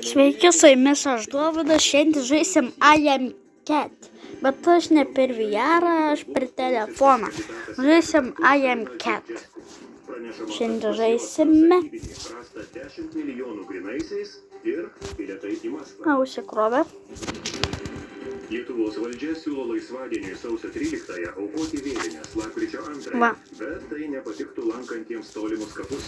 Sveiki, su jumis aš Dovydas, šiandien žaisim I am cat. Bet aš ne per VR, aš per telefoną. Žaisim I am cat. Šiandien žaisime. Užsikrovė. Lietuvos valdžia siūlo laisvadieniui sausio 13-ąją aukoti vėlines lapkričio 2-ąją, bet tai nepatiktų lankantiems tolimus kapus.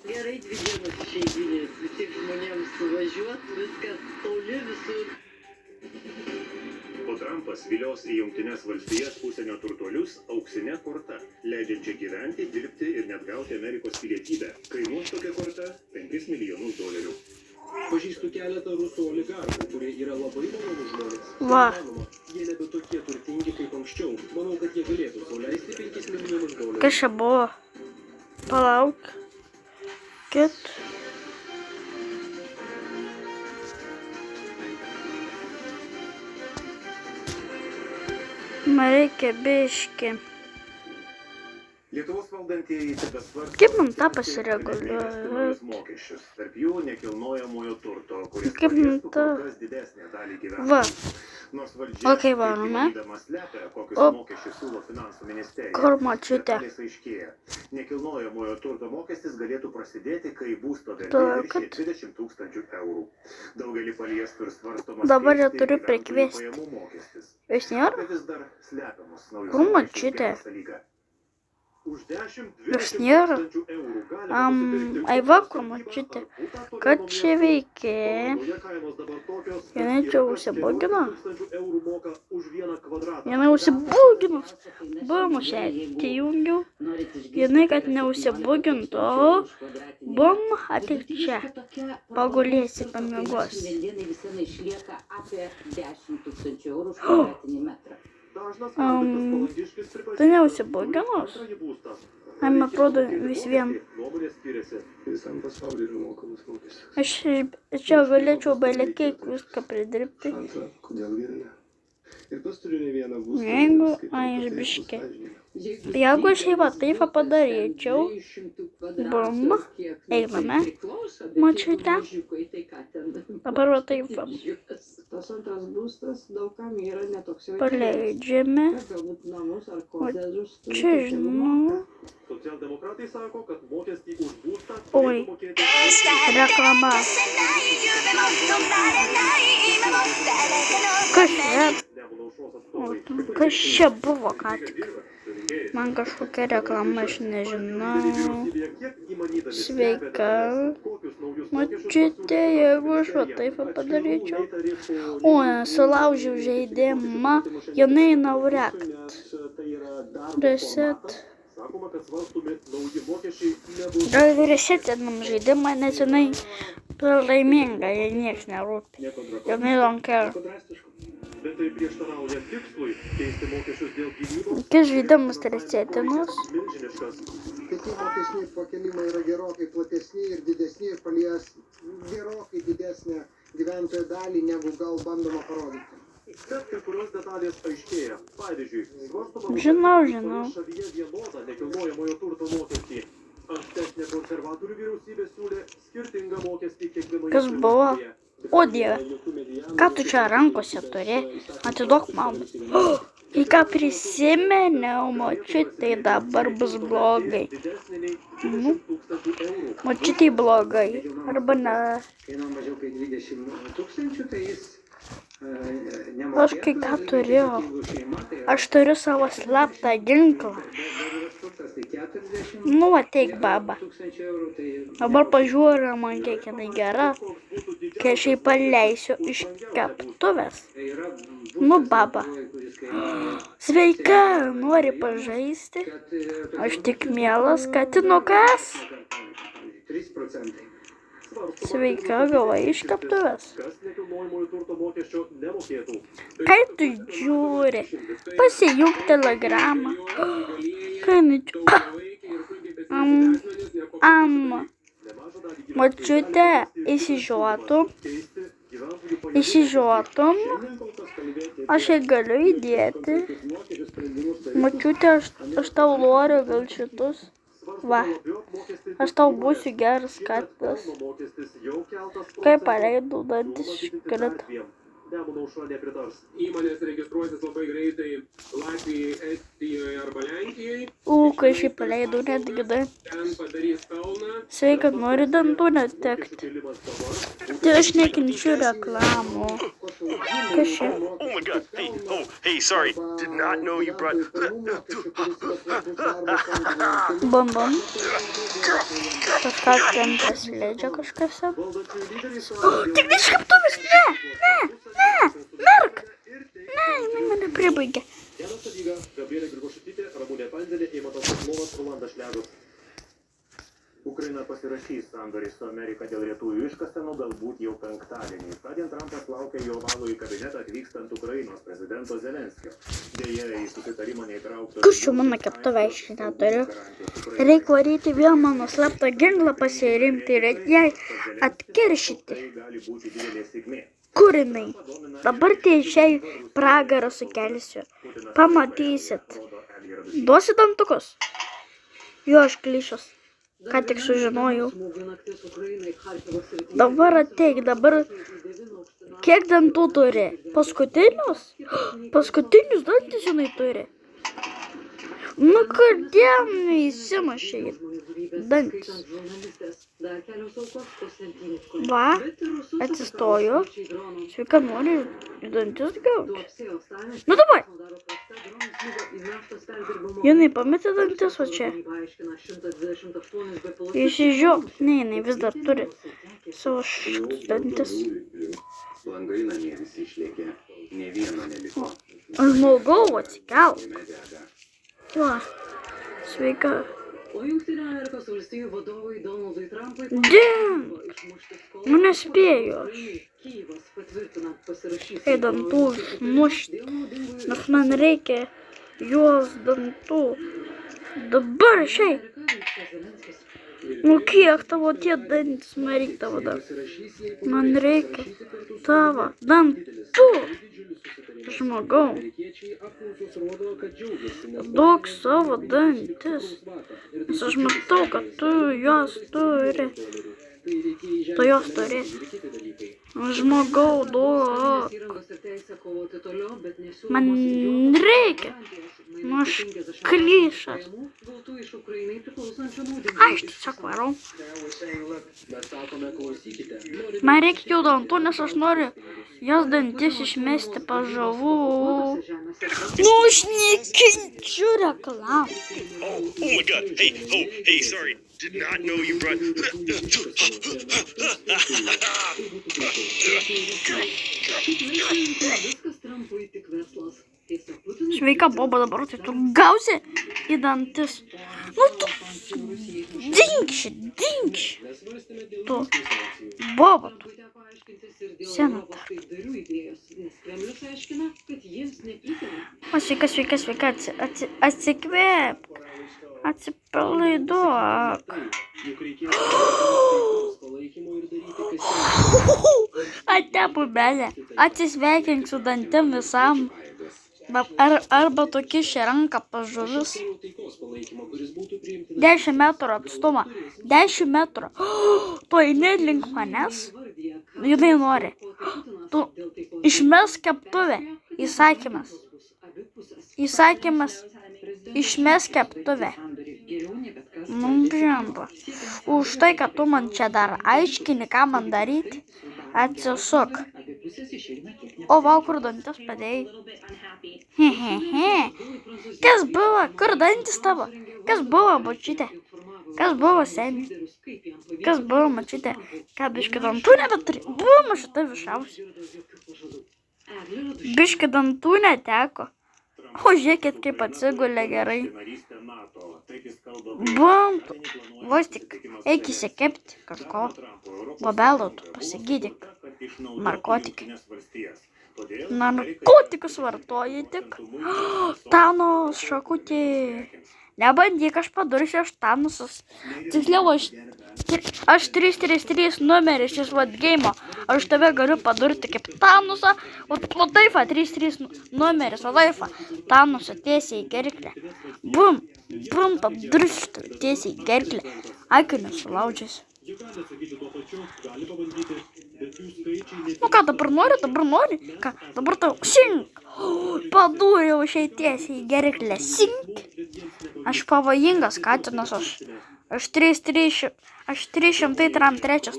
Gerai, 2 dienos išeiginės, visiems žmonėms suvažiuot, viskas toli visur. O Trumpas vilios į Jungtines valstijas užsienio turtuolius auksinę kortą, leidžiančią gyventi, dirbti ir net gauti Amerikos pilietybę. Kainuos tokia korta $5 milijonus. Pažįstu keletą rusų oligarchų, kurie yra labai malonūs žmonės. Va. Jie nebe tokie turtingi kaip anksčiau. Manau, kad jie galėtų sau leisti $5 milijonus. Kas čia buvo? Palauk. Kit. Man reikia biškį. Lietuvos valdantieji tebesvarsto Kaip man tą pasireguliuoti? mokesčius, tarp jų nekilnojamojo turto, kuris Kaip man paliestų tą? kur kas didesnę dalį gyventojų. Va. Nors valdžia Okei, varome. įmanydama slepia, kokius Op. mokesčius siūlo finansų ministerija. Kur močiutė? Detalės aiškėja. Nekilnojamojo turto mokestis galėtų prasidėti, kai būsto vertė Todėl, viršija kad- 20 000 eurų. Daugelį paliestų ir svarstomas Dabar jau keisti turiu gyventojų prikviesti. pajamų mokestis. Jūs nėra? Apie vis dar slepiamus naujus Kur mokesčius močiutė? geras dalykas. Už 10-20 Jos nėra. tūkstančių eurų galima nusipirkti Ai va, butą, kur sodybą močiutė? ar butą toli Kad nuo čia miesto. veikia? Lietuvoje kainos dabar tokios, kad Jinai čia yra kas užsibugino? 14 000 eurų moka už 1 kvadratą. Jinai užsibuginus. Bum, aš ją atjungiau. Jinai, kad neužsibugintų. Bum, ateik čia. Pagulėsi, pamiegos. Šiandienai visieną išlieka apie 10 000 eurų už kvadratinį metrą. Dažnas palangiškis pripažįsta, Tu neužsibuginus? antrąjį būstą. Ai, man atrodo, vis vien. Nuomonės skiriasi. Visam pasauliu yra mokamas mokestis. Aš čia galėčiau belekiek viską pridirbti. Antra, kodėl Vilniuje? Ir pats turiu ne vieną būstą. Jeigu, skaitau, ai, kad tai biškį. bus sąžininga. Jeigu aš va taip va padaryčiau, bum, einame, močiute. Dabar va taip va Tas antras būstas daugam yra netoks jau paleidžiame. galbūt namus ar koledžus. Čia žinau. Socialdemokratai sako, kad mokestį už būstą Oi. turėtų mokėti Reklama. Kas čia? Nemuno aušros atstovai. Kas čia buvo ką tik? Man kažkokia reklama, aš nežinau. Sveika. Močiutė, jeigu aš va taip va padaryčiau. O, sulaužiau žaidimą. Jinai naurekt. Reset. Sakoma, kad svarstomi nauji mokesčiai nebus. Gal resetinam žaidimą, nes jinai pralaiminga, jai nieks nerūpi. Jinai don't care. Bet tai prieštarauja tikslui keisti mokesčius dėl gynybos. Kokius žaidimus resetinus? Milžiniškas. Kiti mokesniai pakelimai yra gerokai platesni ir didesni ir palies gerokai didesnę gyventojų dalį, negu gal bandoma parodyti. Bet kai kurios detalės aiškėja. Pavyzdžiui, svarstoma Žinau. šalyje vienodą nekilnojamojo turto mokestį. Ankstesnė konservatorių vyriausybė siūlė skirtingą mokestį kiekvienoje Kas buvo? savivaldybėje. O Dieve, ką tu čia rankose turi? Atiduok man. Į ką prisimeniau, močiutei dabar bus blogai. Nu, močiutei blogai. Arba ne. Kainuoja mažiau kaip 20 000, tai jis Aš kai ką turiu. Aš turiu savo slaptą ginklą. Nu, ateik, baba. Dabar pažiūrė man, kiek jinai gera. Kai aš jai paleisiu iš keptuvės. Nu, baba. Sveika, nori pažaisti? Aš tik mielas katinukas. 3%. Sveika, gavai iš keptuvės. Kas nekilnojamojo turto mokesčio nemokėtų. Kai tu žiūri, pasijung telegramą. Kai močiutė, įsižiūrėtum, aš jai galiu įdėti. Močiutė, aš tau noriu gal šitus. Va, Aš tau būsiu geras katinas. Kai paleidau dantis iškrito. Nemuno aušra nepritars. Įmonės registruosis labai greitai Latvijai, Estijoje arba Lenkijoje. Kai šiaip paleidau netgi dantis. Ten padarys pelną. Sveika, nori dantų netekti. Tai aš nekenčiu reklamų. Kas čia? Oh my god, hey, sorry, did not know you brought... Bam. Kažką ten pasileidžia kažkas. Tik neškaptuvis, ne, merk. Ne, jinai mane pribaigė. Janas Sadyga, Gabrielė Grigošaitytė, Ramūnė Panzelė, Eimantas Kozlovas, Rolandas Šležas. Ukraina pasirašys sandorį su Amerika dėl retųjų iškasenų galbūt jau penktadienį. Tądien Trumpas laukia jo valų į kabinetą atvykstant Ukrainos prezidento Zelenskio. Deja, į susitarimą neįtrauktos... Kas čia mano keptuvę iš neturiu? Reikia varyti vėl mano slaptą ginklą pasirimti ir jai atkeršyti. Kur jinai? Dabar teišiai pragarą sukelsiu. Pamatysit. Duosi dantukus? Jo, aš klišas. Ką tik sužinojau. Dabar ateik, dabar... Kiek dantų turi? Paskutinius? Paskutinius dantis jinai turi. Nu, kodėl neįsimašė dantis? Va, atsistoju. Sveika, nori dantis gauti? Nu, dabar. Jinai pametė dantis, o čia. Išsižiok. Ne, jinai vis dar turi savo dantis. Langai namie visi išlėkė, ne vieno neliko. Žmogau, atsikelk. Va, sveika. O Jungtinių Amerikos valstijų vadovui Donaldui Trumpui Nu, nespėju aš. Kyjivas patvirtina pasirašys Kai dantų išmušti. Nes man reikia juos dantų. Dabar šiai. Nu, kiek tavo tie dantis, man reikia tavo dantų. Man reikia tavo dantų. Žmogau. Duok savo dantis. Nes aš matau, kad tu juos turi. Tu juos turi. Žmogau, duok. Man reikia. Nu, aš klišas. Aš tiesiog varau. Man reikia jų dantų, nes aš noriu jos dantis išmesti pažavų. Nu, aš nekenčiu reklamų. Oh my god, hey, sorry, did not know you brought... Sveika, Boba, dabar tai tu gausi į dantis. Nu, tu dinkši. Tu, Boba, tu. Sena tarp. O, sveika, atsikvėpk. Atsipalaiduok. Ate, bubelė, atsisveikink su dantim visam. Arba tu kiši ranką pas žuvis. 10 metrų atstumą. 10 metrų. Tu eini link manęs? Jinai nori. Tu išmesk keptuvę. Įsakymas. Išmesk keptuvę. Nu, bžemba. Už tai, kad tu man čia dar aiškini, ką man daryti, atsisuk. O, va, kur dantis padėjai? Kas buvo? Kur dantis tavo? Kas buvo, bučytė? Kas buvo, seni? Kas buvo, mačytė? Ką, biški dantų nebeturi? Buvo mašita višausi. Biški dantų neteko. O, žiūrėkit, kaip atsigulė gerai. Bump. Vos tik eik įsikepti kažko. Bobelų, tu pasigydyk. Narkotikus vartoji tik. Thanos šakutė. Nebandyk, aš padursiu, aš Thanosas. Tiksliau, aš 333 numeris šis vat geimo. Aš tave galiu padurti kaip Thanosą. O taifa 33 numeris, o taifa Thanosą tiesiai į gerklę. Bum, brum, padurštų tiesiai į gerklę, akių nesulaužęs. Nu ką, dabar nori? Ką, dabar tau sink. Padūriau šiai tiesiai į gerklę, sink. Aš pavojingas katinas, aš 303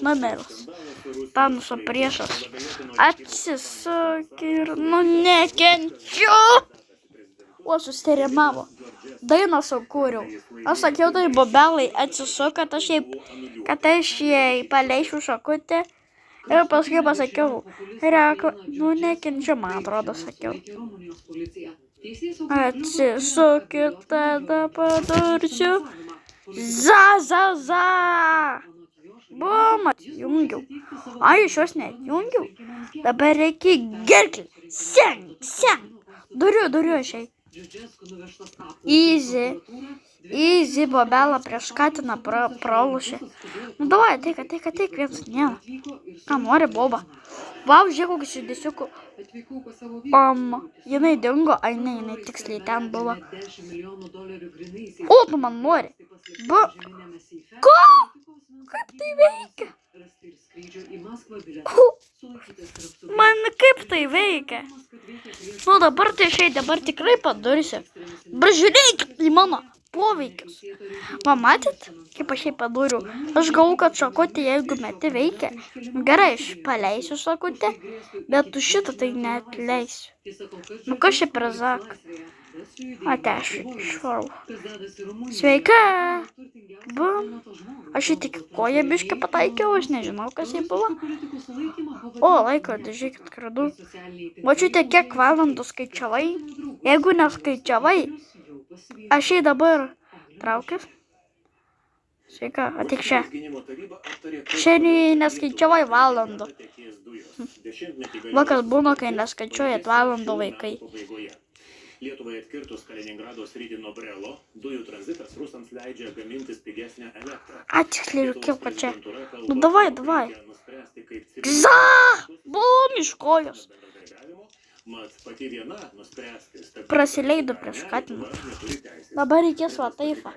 numeris. Tanuso priešas. Atsisuk ir nekenčiu. O susirimavo. Dainą sukūriau. Aš sakiau, tai bobelai atsisuk, kad aš jai paleisiu šakutę. Ir paskui pasakiau, nekenčiu, man atrodo, sakiau. Atsisukit, tada padursiu. Za. Bum, atjungiau. Ai, aš jos neatjungiau. Dabar reikia gerklį. Sen. Duriu aš jai. Easy, bobelą prieš katiną pralošė. Nu, davai, ateik, vienas nėra. Ką nori, boba? Vau, žiūrėk, kokius judesiukų. Jinai dingo, jinai tiksliai ten buvo. O, tu man nori. Ko? Kaip tai veikia? Man kaip tai veikia? Nu, dabar tikrai padursiu. Dabar žiūrėkit į mano poveikius. Pamatėt, kaip aš jai padūriau? Aš galvoju, kad šakutė, jeigu meti veikia. Gerai, aš paleisiu šakutę, bet tu šitą tai neatleisiu. Nu, kas čia per zak? Ate, aš švarau. Sveika! Bum. Aš jai tik koją biškį pataikiau, aš nežinau, kas jai buvo. O, laikrodį, žiūrėkit, kradu. Mačiute, kiek valandų skaičiavai? Jeigu neskaičiavai, aš jai dabar traukęs. Sveika, ateik čia. Šiandien neskaičiavai valandų. Vakas būna, kai neskaičiuojat valandų vaikai. Lietuvai atkirtus Kaliningrado sritį nuo Brelo, dujų tranzitas rusams leidžia gamintis pigesnę elektrą. Ačiū, kiek čia. Nu, davai. Za! Bum, iš kojos. Prasileido prieš katiną. Dabar reikės va taifą.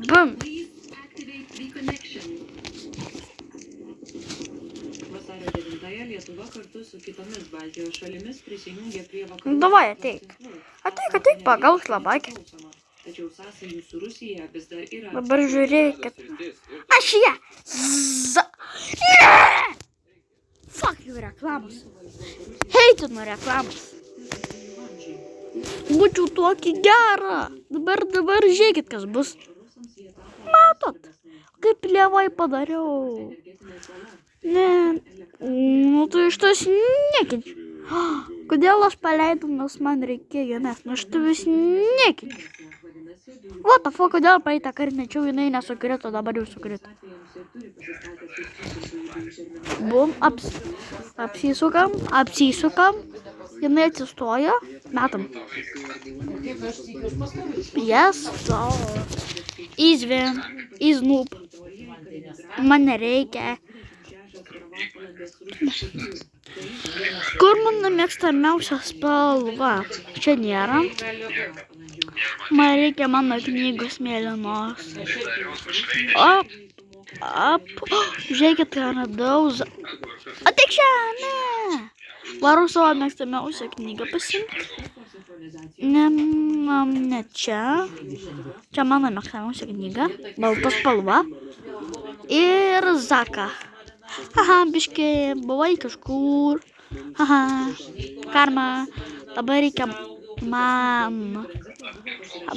Bum. Vasario 9-ąją Lietuva kartu su kitomis Baltijos šalimis prisijungė prie vakarų. Davai, ateik. Ateik, pagaus labakį. Tačiau sąsajų su Rusija vis dar yra. Dabar žiūrėkit. Aš ją. Fuck jų reklamos. Heitinu reklamos. Būčiau tokį gerą. Dabar žiūrėkit, kas bus. Matot, kaip lievai padariau. Ne, nu tai iš tos nekenčiu. Kodėl aš paleidau, nes man reikėjo, nes aš tu vis nekenčiu. What the fuck, kodėl praeitą kartą nečiau, jinai nesukrito, dabar jau sukrito. Bum, apsisukam, jinai atsistoja, metam. Yes, so, iznūp, man nereikia. Kur mano mėgstamiausia spalva? Čia nėra. Man reikia mano knygos mėlynos. Žiūrėkit, ką radau. Ateik čia, ne. Varau savo mėgstamiausią knygą pasimti. Ne čia. Čia mano mėgstamiausia knyga. Balta spalva. Ir Zaka. Haha, biški, buvai kažkur. Haha, karma. Dabar reikia man.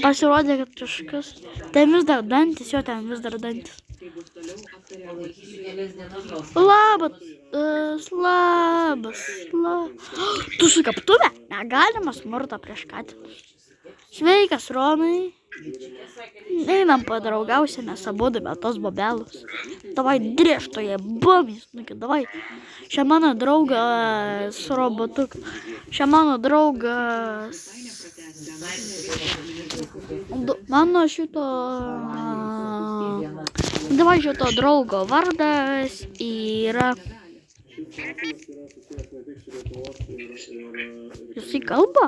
Pasirodė, kad kažkas. Ten vis dar dantis, ten vis dar dantis. Labas. Tu su kaptuve? Negalima smurto prieš katinus. Sveikas, Romai. Einam padraugausime abudu be tos bobelus. Davai drėžtoje, bomis, davai. Čia mano draugas robotuk. Čia mano draugas. Mano šito. Davai šito draugo vardas yra Jisai kalba?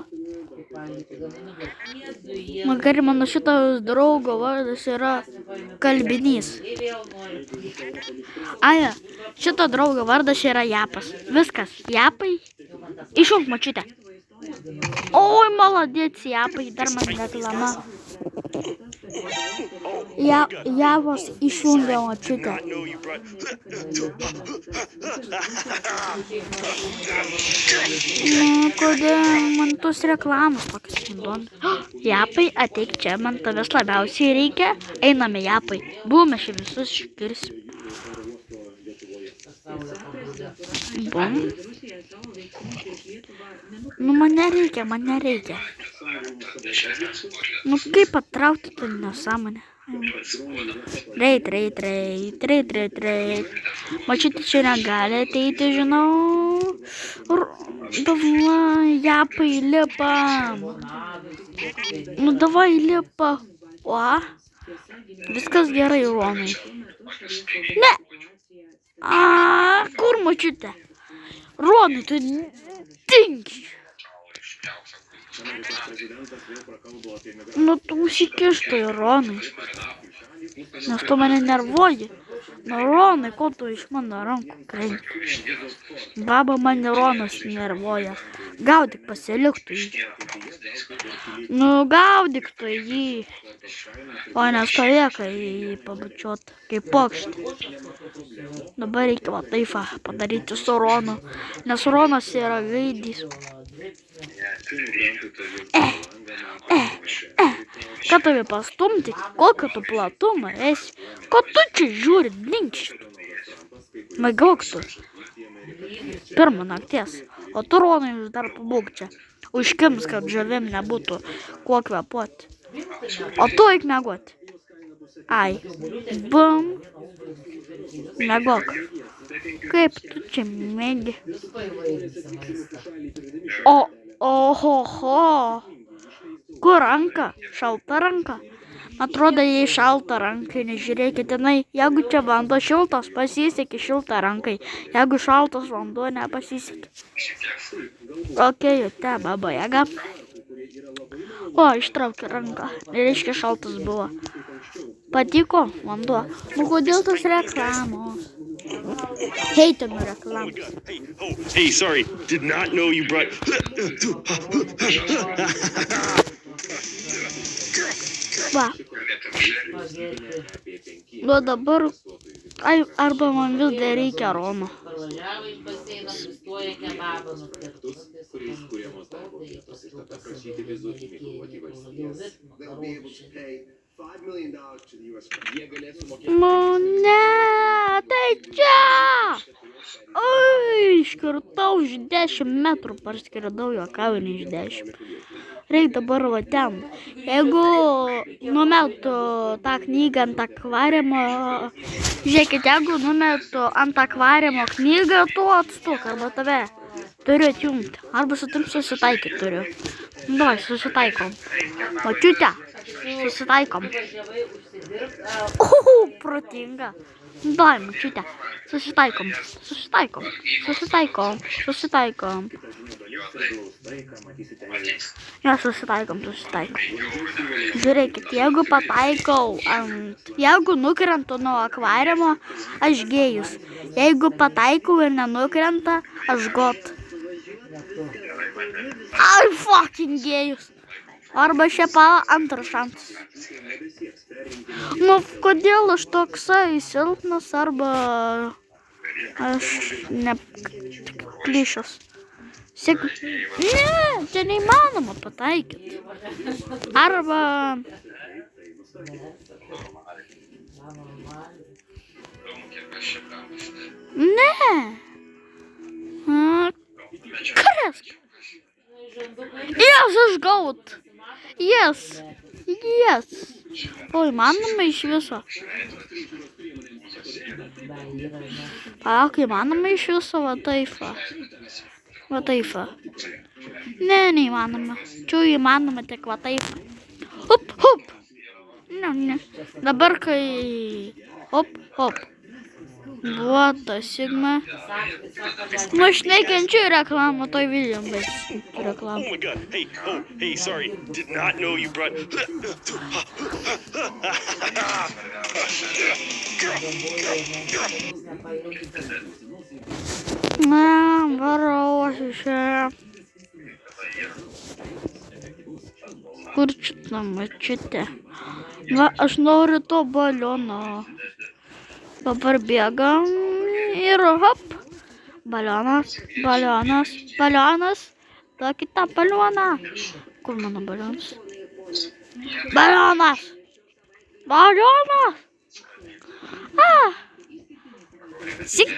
Magari mano šito draugo vardas yra kalbinys. Aja, šito draugo vardas yra Japas. Viskas, Japai. Išjunk močiutę. Oi, maladėc, Japai, dar man reklama. Javos išjungia močiutę. Not know you brought. Kodėl man tos reklamos tokios įdomios? Japai, ateik čia, man tavęs labiausiai reikia. Einame, Japai. Buvome čia visus iškirsim. Bum. Nu, man nereikia. Nu, kaip patraukti tą nesąmonę? Reit. Mačiute, čia negali ateiti, žinau. Davai, Japai, lipam. Nu, davai, lipa. O, viskas gerai, Ronai. Ne. Kur močiutė? Ronai, tu dingi. Nu, tu užsikištai, Ronai. Nes tu mane nervuoji. Nu, Ronai, ko tu iš mano rankų krenti? Baba mane Ronas nervuoja. Gaudyk, pasiliktų jį. Nu, gaudyk tu jį. O nestovėk jį pabučiuot, kaip pokštį. Dabar reikia va taip padaryti su Ronu. Nes Ronas yra gaidys. Ką tave pastumti, kokio tu platumą esi, ko tu čia žiūri, linkščiai. Magauk tu. Pirmą nakties, o tu Ronai dar pabūk čia. Užkims, kad žavim nebūtų kuo kvepuoti. O tu eik miegoti. Ai, bum. Miegok. Kaip tu čia mėgi? Ohoho. Kur ranka? Šalta ranka? Atrodo, jei šalta rankai, nežiūrėkit, jeigu čia vanduo šiltas, pasisekė šiltą rankai. Jeigu šaltas vanduo, nepasisekė. Kokia te, baba Jaga. O, ištraukė ranką. Reiškia, šaltas buvo. Patiko vanduo. Nu, kodėl tos reklamos? Heitinu reklamos. Hey, sorry. Did not know you brought. Va. Nu, dabar. Arba man vis dar reikia Rono. Nu, ne, tai čia. Oi, iškirtau už 10 metrų, parskirdau juokauju, ne iš 10. Reikia dabar va ten. Jeigu numetu tą knygą ant akvariumo, žiūrėkit, jeigu numetu ant akvariumo knygą, tu atstuk, arba tave turiu atjungti, arba su tim susitaikyti turiu. Davai, susitaikom. Močiute, susitaikom. Protinga. Davai, močiute, susitaikom. Ja, susitaikom. Žiūrėkit, jeigu pataikau jeigu nukrentu nuo akvariumo, aš gėjus. Jeigu pataikau ir nenukrenta, aš got. Ai, fucking gėjus. Arba šiaip antras šansas. Nu, kodėl aš toksai silpnas, arba aš neklyšęs. Ne, čia neįmanoma pataikyti. Arba... Ne. Kresk. Yes, aš gaut. Yes. O, įmanoma iš viso. Palauk, įmanoma iš viso, va taifa. Ne, neįmanoma. Čia įmanoma tik va taifa. Hop. Ne. Dabar kai... Hop. Duota Sigma. Nu, aš nekenčiu reklamą, toj William baigsiu Oh reklamą. my god. Hey, sorry. Did not know you brought. Na, varau aš iš čia. Kur šitą mačiute? Va, aš noriu to baliono. Dabar bėgam ir hop. Balionas, balionas, balionas. Tokį tą balioną. Kur mano balionas? Balionas! Balionas! Ah! Sik!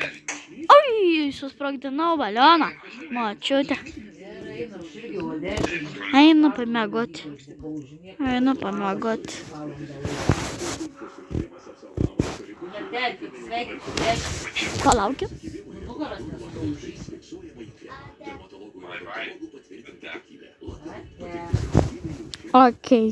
Oi, susprogdinau balioną. Mačiute. Einu pamiegoti. Palaukiu. Okei.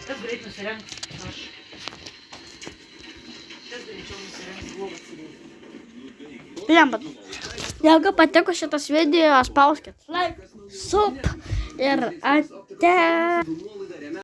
Kas greit nusirengs? Aš. Kas greičiau nusirengs blogas. Lembat. Jeigu patiko šitas video, spauskit like, sub ir ate.